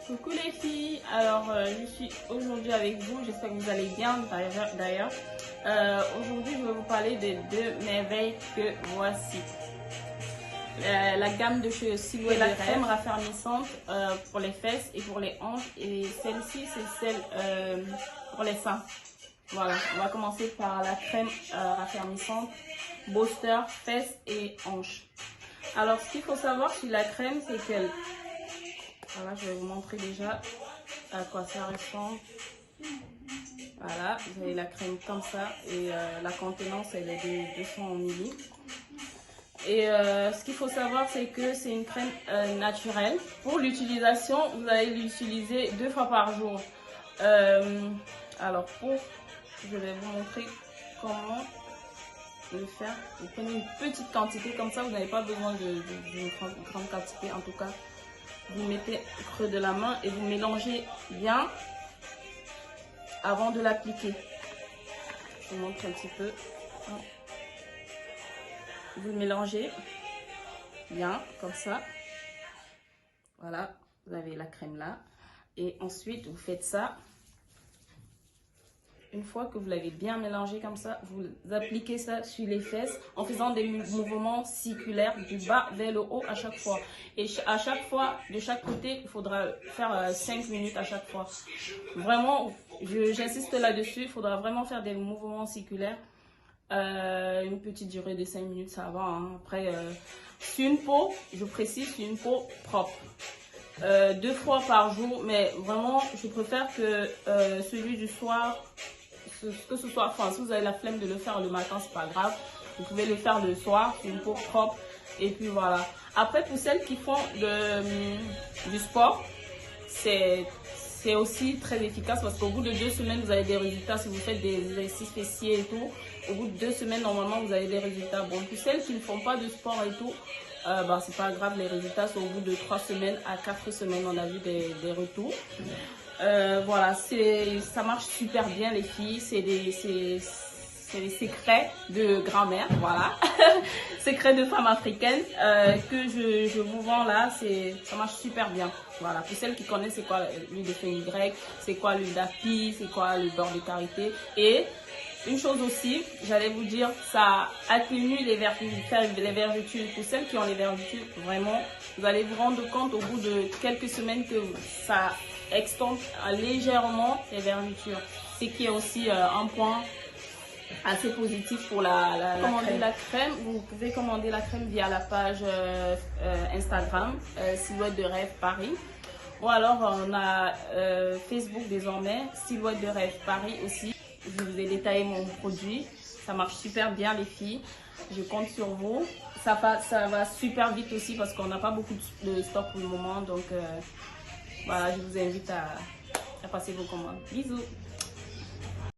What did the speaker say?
Coucou les filles, alors je suis aujourd'hui avec vous, j'espère que vous allez bien d'ailleurs. Aujourd'hui je vais vous parler des deux merveilles que voici. La gamme de silhouette de crème raffermissante pour les fesses et pour les hanches, et celle-ci c'est celle pour les seins. Voilà, on va commencer par la crème raffermissante booster fesses et hanches. Alors ce qu'il faut savoir sur la crème, c'est qu'elle... Voilà, je vais vous montrer déjà à quoi ça ressemble. Voilà, vous avez la crème comme ça et la contenance elle est de 200 ml. Et ce qu'il faut savoir, c'est que c'est une crème naturelle. Pour l'utilisation, vous allez l'utiliser 2 fois par jour. Alors je vais vous montrer comment le faire. Vous prenez une petite quantité comme ça, vous n'avez pas besoin d'une grande quantité en tout cas. Vous mettez au creux de la main et vous mélangez bien avant de l'appliquer. Je vous montre un petit peu. Vous mélangez bien comme ça. Voilà, vous avez la crème là. Et ensuite, vous faites ça. Une fois que vous l'avez bien mélangé comme ça, vous appliquez ça sur les fesses en faisant des mouvements circulaires du bas vers le haut à chaque fois. Et à chaque fois, de chaque côté, il faudra faire 5 minutes à chaque fois. Vraiment, j'insiste là-dessus, il faudra vraiment faire des mouvements circulaires. Une petite durée de 5 minutes, ça va. Hein. Après, sur une peau, je précise, sur une peau propre. 2 fois par jour, mais vraiment, je préfère que celui du soir... Que ce soit, enfin, si vous avez la flemme de le faire le matin, c'est pas grave. Vous pouvez le faire le soir, c'est une peau propre. Et puis voilà. Après, pour celles qui font du sport, c'est aussi très efficace parce qu'au bout de 2 semaines, vous avez des résultats. Si vous faites des exercices fessiers et tout, au bout de 2 semaines, normalement, vous avez des résultats. Bon, pour celles qui ne font pas de sport et tout, c'est pas grave, les résultats sont au bout de 3 semaines à 4 semaines, on a vu des retours. Voilà, ça marche super bien les filles, c'est des secrets de grand-mère, voilà, secrets de femmes africaines que je vous vends là, ça marche super bien. Voilà, pour celles qui connaissent c'est quoi l'huile de fenugrec, c'est quoi l'huile d'api, c'est quoi le beurre de karité. Et une chose aussi, j'allais vous dire, ça atténue les vergetures. Pour celles qui ont les vergetures, vraiment, vous allez vous rendre compte au bout de quelques semaines que ça extompe légèrement les vergetures. Ce qui est aussi un point assez positif pour la crème. Vous pouvez commander la crème via la page Instagram, Silhouette de Rêve Paris. Ou alors on a Facebook désormais, Silhouette de Rêve Paris aussi. Je vous ai détaillé mon produit. Ça marche super bien les filles. Je compte sur vous. Ça va super vite aussi parce qu'on n'a pas beaucoup de stock pour le moment. Donc voilà, je vous invite à passer vos commandes. Bisous.